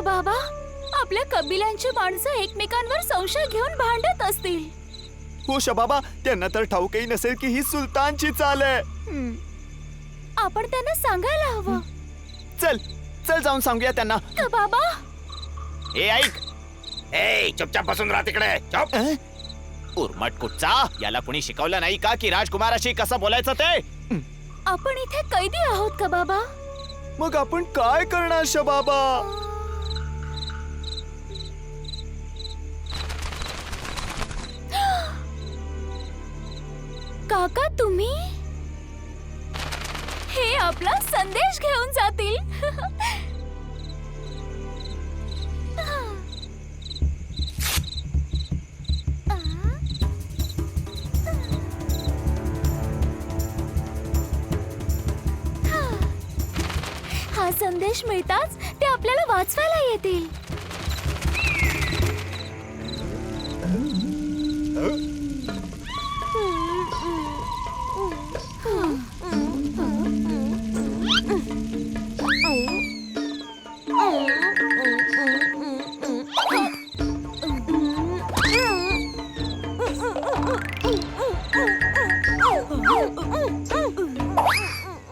बाबा, आपल्या कबिल्यांची माणसं एकमेकांवर संशय घेऊन भांडत असतील. हो शबाबा, त्यांना तर ठाऊकही नसेल की ही सुलतानची चाल आहे. आपण त्यांना सांगायला हवं. चल चल जाऊन सांगूया त्यांना. बाबा, ए ऐक, ए चुपचाप बसून राहा तिकडे. चुप. उर्मट कुठचा, याला कुणी शिकवलं नाही का की राजकुमाराशी कसं बोलायचं ते? आपण इथे कैदी आहोत का बाबा? मग आपण काय करणार शबाबा? काका, तुम्ही हे आपला संदेश घेऊन जातील. हा संदेश मिळताच ते आपल्याला वाचवायला येतील.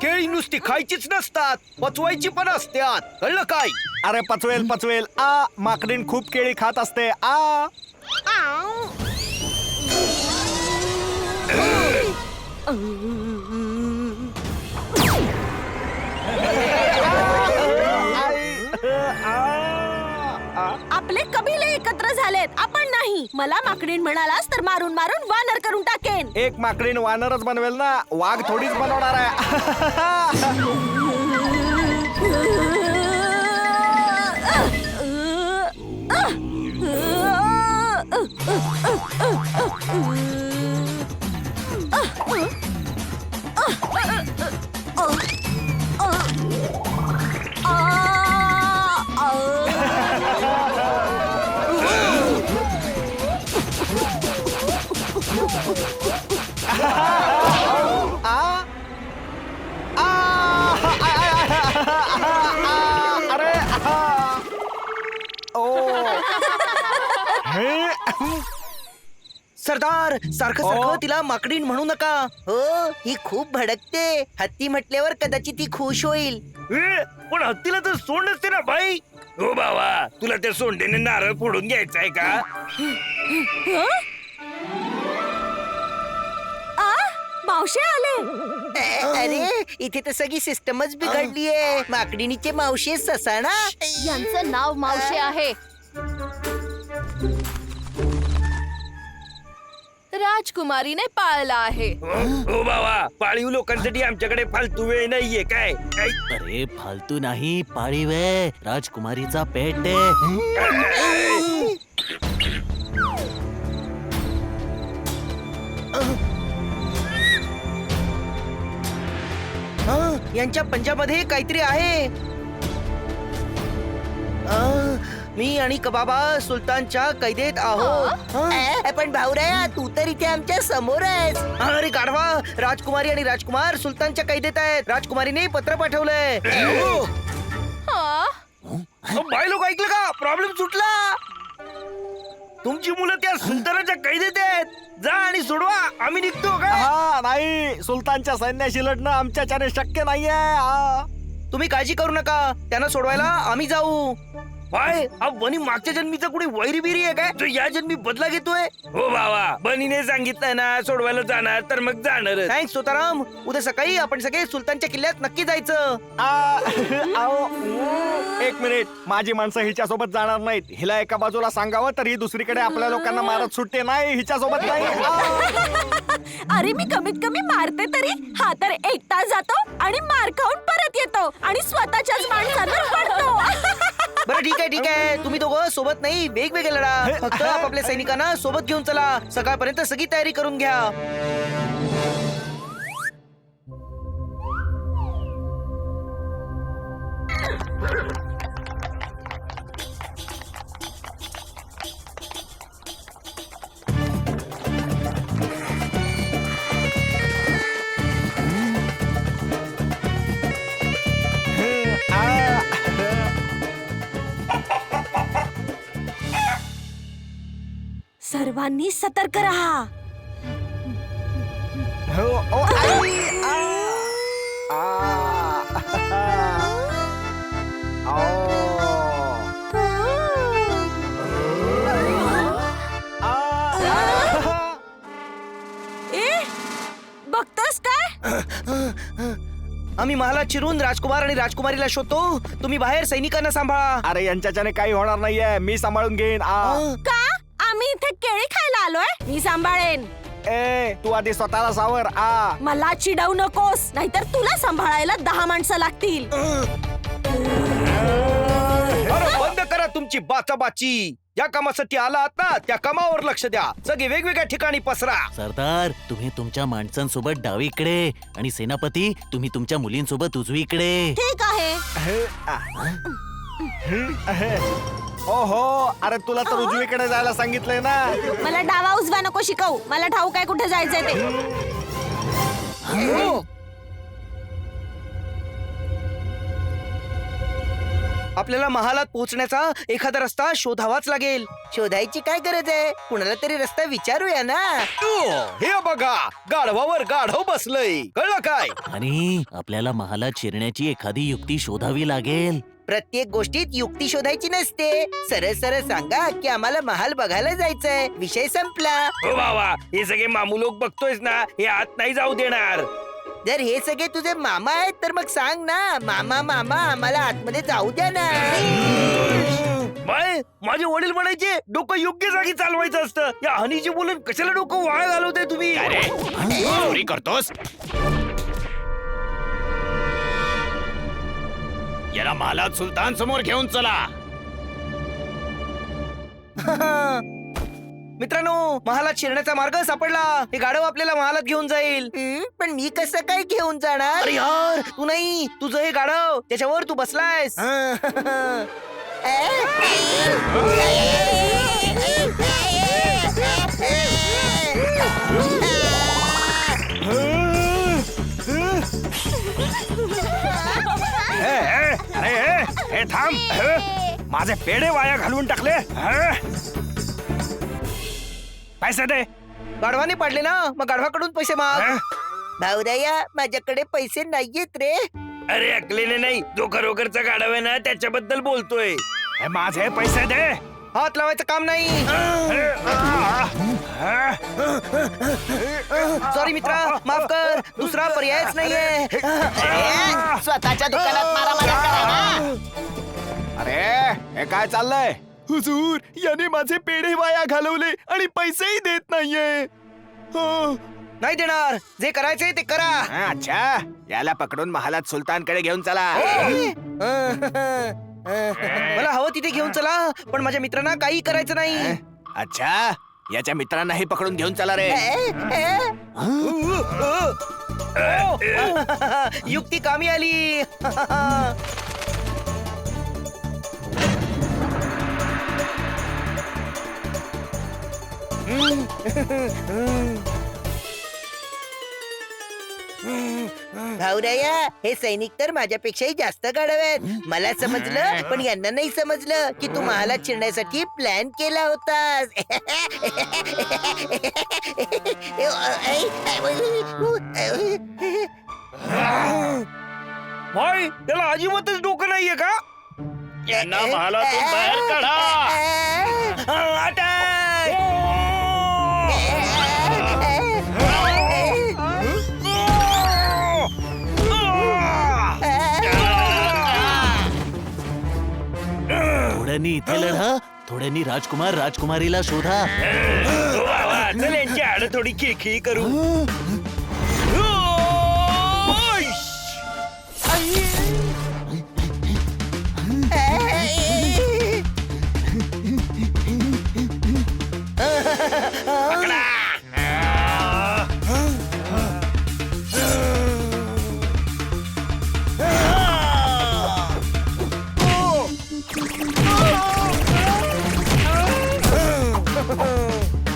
केळी नुसती खायचीच नसतात, पचवायची पण असतात. कळलं काय? अरे पचवेल पचवेल. आ, माकडीन खूप केळी खात असते. आ आपले कबिले एकत्र झालेत, आपण नाही. मला माकडीण म्हणालास तर मारून मारून वानर करून टाकेन. एक माकडीन वानरच बनवेल ना, वाघ थोडीच बनवणार आहे. सरदार, सारखं सारखं तिला माकडीण म्हणू नका. हो, ही खूप भडकते. हत्ती म्हटल्यावर कदाचित ती खुश होईल. पण हत्तीला तर सोंड असते ना भाई. हो बाबा, तुला त्या सोंडेने नारळ फोडून घ्यायचा आहे का? मावशे आले. अरे, इथे तर सगळी सिस्टमच बिघडलीये. माकडीणीचे मावशी ससाणा. यांचं नाव मावशे आहे. राजकुमारीने पाळला आहे. हो बाबा, पाळीव लोकांसाठी आमच्याकडे फालतू वेळ नाहीये काय? अरे फालतू नाही, पाळीव आहे. राजकुमारीचा पेट आहे. यांच्या पंजामध्ये काहीतरी आहे. मी आणि कबाबा सुलतानच्या कैदेत आहोत. पण भाऊराया, तू तर इथे आमच्या समोर आहेस. अरे गाढवा, राजकुमारी आणि राजकुमार सुलतानच्या कैदेत आहेत. राजकुमारीने पत्र पाठवलंय. भाई लोक ऐकलं का? प्रॉब्लेम सुटला. तुमची मुलं त्या सुलतानाच्या कैदेत आहेत. जा आणि सोडवा, आम्ही निघतो का? हा नाही, सुलतानच्या सैन्याशी लढणं आमच्याच्याने शक्य नाहीये. तुम्ही काळजी करू नका, त्यांना सोडवायला आम्ही जाऊ. भाई, हा बनी मागच्या जन्मीचा कुठे वैरी बिरी आहे काय, जो या जन्मी बदला घेतोय? हो बाबा, बनीने सांगितलंय ना सोडवायला जाणार तर मग जाणार. थँक्स सोताराम. उद्या सकाळी आपण सगळे सुलतानच्या किल्ल्यात नक्की जायचं. एक मिनिट, माझी माणसं हिच्यासोबत जाणार नाहीत. हिला एका बाजूला सांगावं तर ही दुसरीकडे आपल्या लोकांना मारत सुटते. नाही, हिच्यासोबत नाही. अरे मी कमीत कमी मारते तरी. हा तर एक तास जातो आणि मार खाऊन परत येतो आणि स्वतःच्याच माणसांवर पडतो. बरं ठीक आहे, ठीक आहे. तुम्ही दोघं सोबत नाही, वेगवेगळे लढा. फक्त आपापल्या सैनिकांना सोबत घेऊन चला. सकाळपर्यंत सगळी तयारी करून घ्या. सर्वांनी सतर्क राहा. हो, ओ, आई, आ, आ, ओ, आ, ए बघतोस काय? आम्ही महालात शिरून राजकुमार आणि राजकुमारीला शोधतो. तुम्ही बाहेर सैनिकांना सांभाळा. अरे यांच्याच्याने काही होणार नाहीये, मी सांभाळून घेईन. का? आम्ही इथे केळी खायला आलोय. मी सांभाळेन. ए तू आधी स्वतःला सावर. मला चिडवू नकोस, नाहीतर तुला सांभाळायला 10 माणसं लागतील. अरे बंद करा तुमची बाचाबाची. ज्या कामासाठी आला ना त्या कामावर लक्ष द्या. सगळे वेगवेगळ्या ठिकाणी पसरा. सरदार, तुम्ही तुमच्या माणसांसोबत डावीकडे आणि सेनापती तुम्ही तुमच्या मुलींसोबत उजवीकडे. ठीक आहे. ओहो, अरे तुला तर उजवीकडे जायला सांगितलंय ना. मला डावा उजवा नको शिकवू. मला ठाऊक आहे कुठे जायचंय ते. आपल्याला महालात पोहोचण्याचा एखादा रस्ता शोधावाच लागेल. शोधायची काय गरज आहे? कुणाला तरी रस्ता विचारूया ना. हे बघा, गाढवावर गाढव बसलंय. कळलं काय? आणि आपल्याला महालात शिरण्याची एखादी युक्ती शोधावी लागेल. प्रत्येक गोष्टीत युक्ती शोधायची नसते. सरळ सरळ सांगा की आम्हाला महाल बघायला जायचंय. विषय संपला. हो बाबा, हे सगळे मामू लोक बघतोयस ना, हे आत नाही जाऊ देणार. जर हे सगळे तुझे मामा आहेत तर मग सांग ना, मामा मामा आम्हाला आतमध्ये जाऊ द्या ना. बाय, माझे वडील म्हणायचे डोकं योग्य जागी चालवायचं असतं. या हनीची बोलून कशाला डोकं वाया घालवते तुम्ही? चोरी करतोस? याला महालात सुलतान समोर घेऊन चला. मित्रांनो, महालात शिरण्याचा मार्ग सापडला. हे गाढव आपल्याला महालात घेऊन जाईल. पण मी कसं काय घेऊन जाणार? अरे यार, तू नाही, तुझं हे गाढव त्याच्यावर तू बसलायस. अरे थांब. माझे पेढे वाया घालवून टाकले. पैसे दे. गाढवाने पाडले ना, मग गाढवाकडून पैसे माग. भाऊराया, माझ्याकडे पैसे नाहीयेत रे. अरे अकलेने नाही, जो खरोखरचा गाढव आहे ना त्याच्याबद्दल बोलतोय. माझे पैसे दे. हात लावायचं काम नाही. सॉरी मित्रा, माफ कर. दुसरा पर्यायच नाहीये. स्वतःच्या दुकानात मारामारी करा ना. अरे हे काय चाललंय? हुजूर, याने माझे पेढे वाया घालवले आणि पैसेही देत नाहीये. नाही देणार. जे करायचंय ते करा. अच्छा, याला पकडून महालात सुलतानकडे घेऊन चला. मला हवं तिथे घेऊन चला, पण माझ्या मित्रांना काही करायचं नाही. अच्छा, याच्या मित्रांनाही पकडून घेऊन चला रे. युक्ती कामी आली. भाऊराया, हे सैनिक तर माझ्यापेक्षाही जास्त गाढव आहेत. मला समजलं, पण यांना नाही समजलं की तू महालात शिरण्यासाठी प्लॅन केला होतास. भाई, त्याला अजिबातच डोकं नाहीये का? यांना महालातून बाहेर काढा. थोड्यांनी इथे लढा, थोड्यांनी राजकुमार राजकुमारीला शोधा. चल यांची आड थोडी खिळखिळी करू.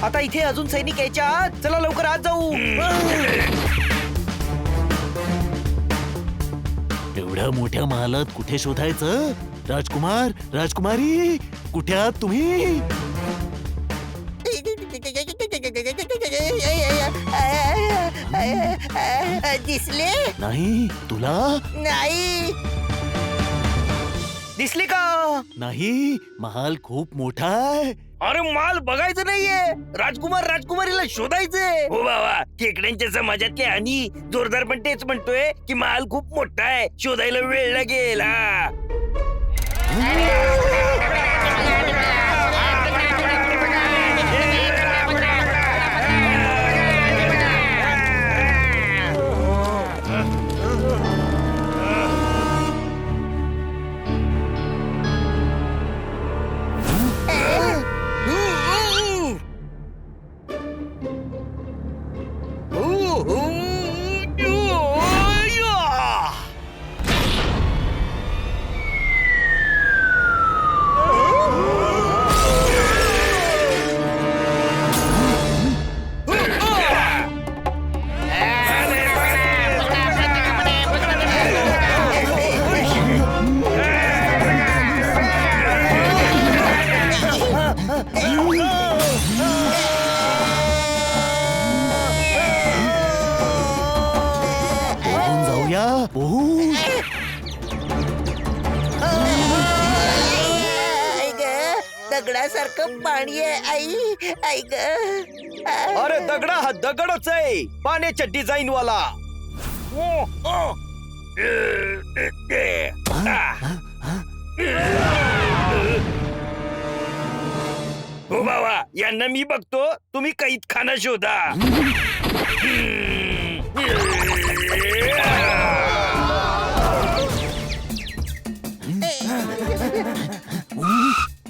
आता इथे अजून सैनिक यायच्या आत. चला लवकर आत जाऊ. एवढ्या मोठ्या महालात कुठे शोधायचं? राजकुमार राजकुमारी, कुठे आहात तुम्ही? दिसले नाही तुला नाही. दिसली का? नाही महाल खूप मोठा आहे. अरे माल बघायचं नाहीये, राजकुमार राजकुमारीला शोधायचंय. हो बाबा, खेकड्यांच्या समाजातले आणि जोरदार पण तेच म्हणतोय की माल खूप मोठा आहे, शोधायला वेळ लागेल. हा. पोहून जाऊया पोहून. आई ग, दगडासारखं पाणी आहे आई. आई ग. अरे दगडा हा दगडच आहे, पाण्याच्या डिझाईन वाला. हो बाबा, यांना मी बघतो, तुम्ही कैद खाना शोधा.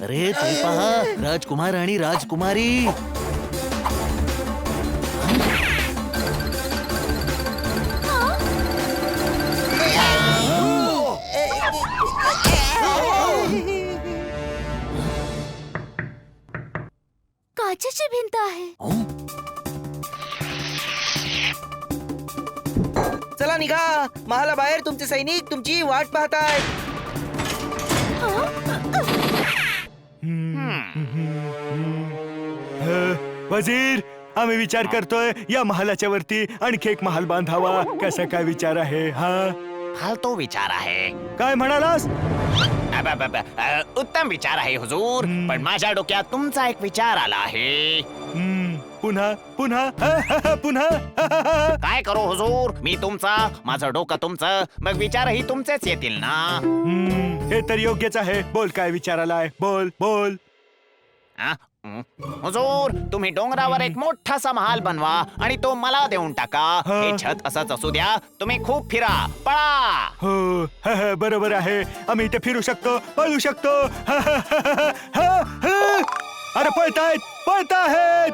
अरे ते पहा राजकुमार आणि राजकुमारी. काचेची भिंत आहे. चला निघा, महालाबाहेर तुमचे सैनिक तुमची वाट पाहतायत. वजीर, आम्ही विचार करतोय या महालाच्या वरती आणखी एक महाल बांधावा. कसा काय विचार आहे? हा फालतू विचार आहे. काय म्हणालास? उत्तम विचार आहे हुजूर, पण माझ्या डोक्यात तुमचा एक विचार आला आहे. पुन्हा पुन्हा पुन्हा काय करू हुजूर, मी तुमचा, माझं डोकं तुमचं, मग विचारही तुमचेच येतील ना. हे तर योग्यच आहे. बोल, काय विचार आलाय? बोल बोल. आ? हुजूर, तुम्ही डोंगरावर एक मोठासा महाल बनवा आणि तो मला देऊन टाका. हे छत असंच असू द्या, तुम्ही खूप फिरा, पळा. हो, बरोबर आहे. आम्ही इथे फिरू शकतो, पळू शकतो. अरे पळतायत, पळतायत.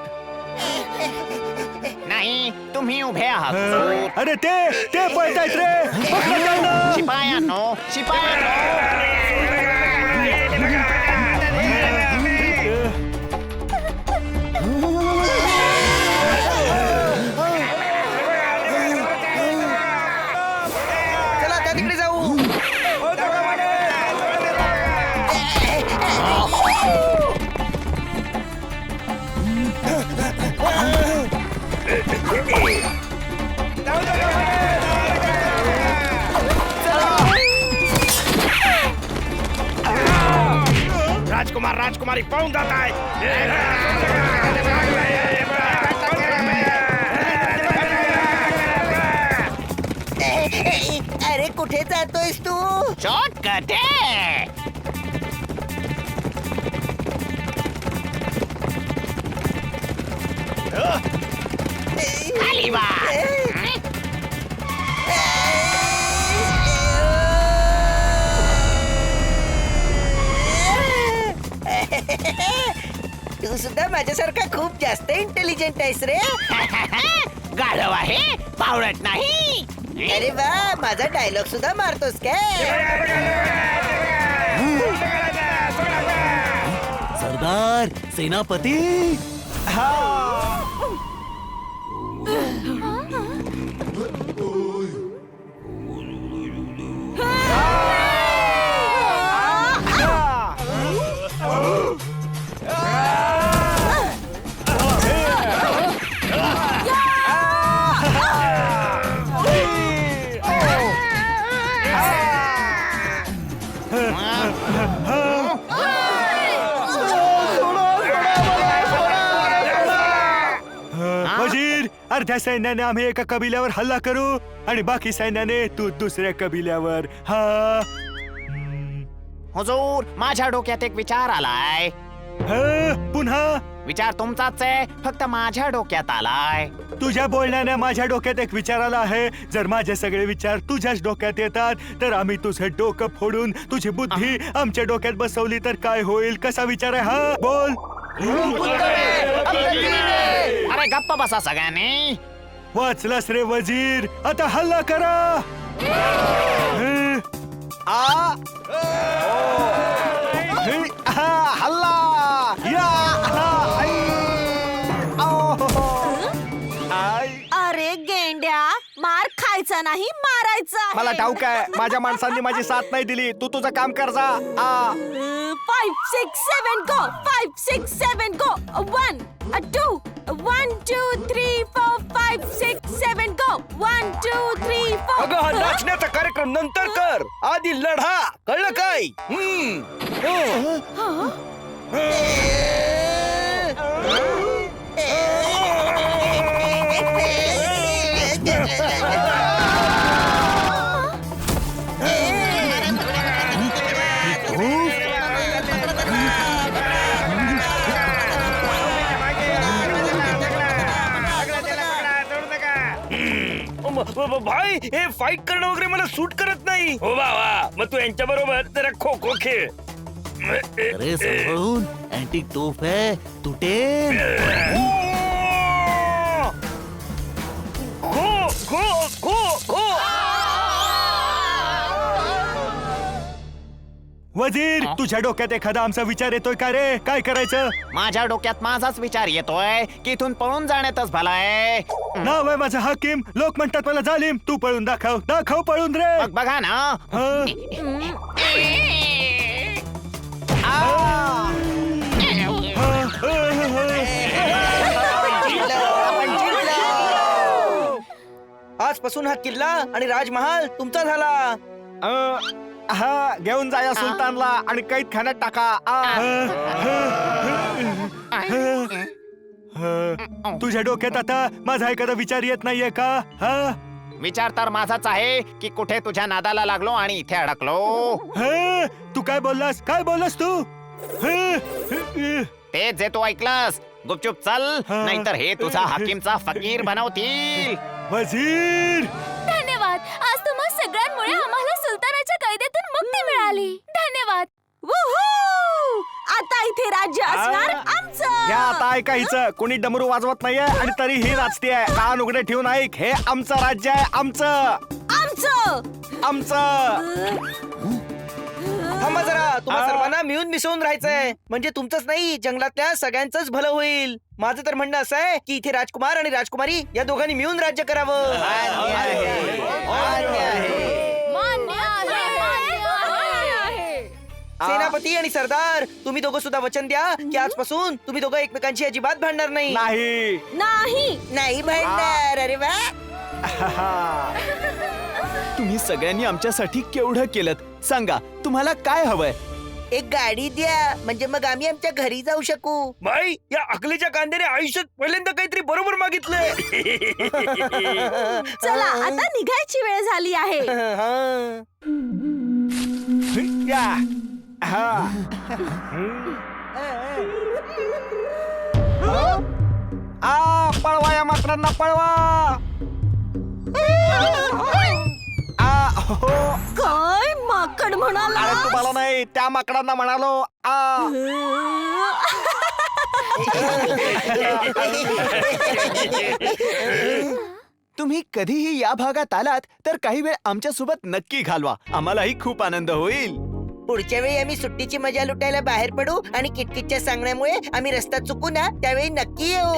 नाही, तुम्ही उभे आहात हुजूर. अरे ते पळतायत रे. पकडा त्यांना. शिपायांनो, शिपायांनो. चला त्या तिकडे जाऊ. राजकुमार राजकुमारी पळून जात आहेत. अरे कुठे जातोयस तू? शॉर्टकट आहे. खाली वा. तू सुद्धा माझ्यासारखा खूप जास्त इंटेलिजंट आहेस रे. गाढव आहे, पावडत नाही. अरे वा, माझा डायलॉग सुद्धा मारतोस काय? सरदार, सेनापती. मोठ्या सैन्याने आम्ही एका कबिल्यावर हल्ला करू आणि बाकी सैन्याने तू दुसऱ्या कबिल्यावर. हा हुजूर, माझ्या डोक्यात एक विचार आलाय. पुन्हा विचार तुमचाच आहे, फक्त माझ्या डोक्यात आलाय. तुझ्या बोलण्याने माझ्या डोक्यात एक विचार आला आहे. जर माझे सगळे विचार तुझ्याच डोक्यात येतात तर आम्ही तुझं डोकं फोडून तुझी बुद्धी आमच्या डोक्यात बसवली तर काय होईल? कसा विचार आहे हा? बोल. अरे गप्प बसा सगळ्यांनी. वाचलास रे वजीर, आता हल्ला करा. हल्ला या. अरे गेंड्या, मार खायचा नाही, मारायचा. मला ठाऊक आहे, माझ्या माणसांनी माझी साथ नाही दिली. तू तुझं काम कर जा. 5, 6, 7 गो. 5, 6, 7 गो. 1, 2, 1, 2, 3, 4, 5, 6, 7 गो. 1, 2, 3, 4. अगं हा नाचण्याचा कार्यक्रम नंतर कर, आधी लढा. कळलं काय? भाई, हे फाईट करणं वगैरे मला सूट करत नाही. हो बाबा, मग तू यांच्या बरोबर जरा खो खो खेळ. अरे सांभाळून, अँटिक तोफ आहे, तुटेल. खो खो खो खो. वजीर, तुझ्या डोक्यात एखादा आमचा विचार येतोय का रे? काय करायचं? माझ्या डोक्यात माझाच विचार येतोय की इथून पळून जाण्यातच भला आहे. नाव आहे माझं हाकीम. लोक म्हणतात मला जालिम. तू पळून दाखव. दाखव पळून रे. मग बघा ना. हं? आजपासून हा किल्ला आणि राजमहाल तुमचा झाला. हा, घेऊन जा या सुलतानला आणि कैद खाण्यात टाका. तुझ्या डोक्यात आता माझा एखादा विचार येत नाहीये का? हा? विचार तर माझाच आहे की कुठे तुझ्या नादाला लागलो आणि इथे अडकलो. तू काय बोललास? काय बोललास तू? तेच जे तू ऐकलंस. गुपचूप चल, नाहीतर हे तुझा हाकीमचा फकीर बनवतील. वजीर, धन्यवाद. आज तुम्हा सगळ्यांमुळे आम्हाला सुलतानाच्या कैदेतून मुक्ती मिळाली. धन्यवाद. वूहू! आता इथे राज्य असणार आमचं. घ्या आता ऐका हिचं. कोणी डमरू वाजवत नाहीये आणि तरी ही नाचतेय. कान उघडे ठेवून ऐक. हे आमचं राज्य आहे. आमचं आमचं. आमचं. थांबा जरा, तुम्हा सर्वांना मिळून मिसळून राहायचंय. म्हणजे तुमचंच नाही, जंगलातल्या सगळ्यांचंच भलं होईल. माझं तर म्हणणं असं आहे की इथे राजकुमार आणि राजकुमारी या दोघांनी मिळून राज्य करावं. मान्य आहे. सेनापती आणि सरदार, तुम्ही दोघं सुद्धा वचन द्या की आजपासून तुम्ही दोघं एकमेकांशी अजिबात भांडणार नाही. नाही. नाही भांडणार. अरे वा. तुम्ही सगळ्यांनी आमच्यासाठी केवढं केलं. सांगा, तुम्हाला काय हवंय? एक गाडी द्या, म्हणजे मग आम्ही आमच्या घरी जाऊ शकू. भाई, या अकलीच्या कांद्याने आयुष्यात पहिल्यांदा काहीतरी बरोबर मागितलंय. चला, आता निघायची वेळ झाली आहे. या. हा. पळवा या माकडांना, पळवा. हो. काय माकड म्हणाला? अरे तुम्हाला नाही, त्या माकडांना म्हणालो. तुम्ही कधीही या भागात आलात तर काही वेळ आमच्या सोबत नक्की घालवा. आम्हालाही खूप आनंद होईल. पुढच्या वेळी आम्ही सुट्टीची मजा लुटायला बाहेर पडू आणि किटकिटच्या सांगण्यामुळे आम्ही रस्ता चुकू ना, त्यावेळी नक्की येऊ.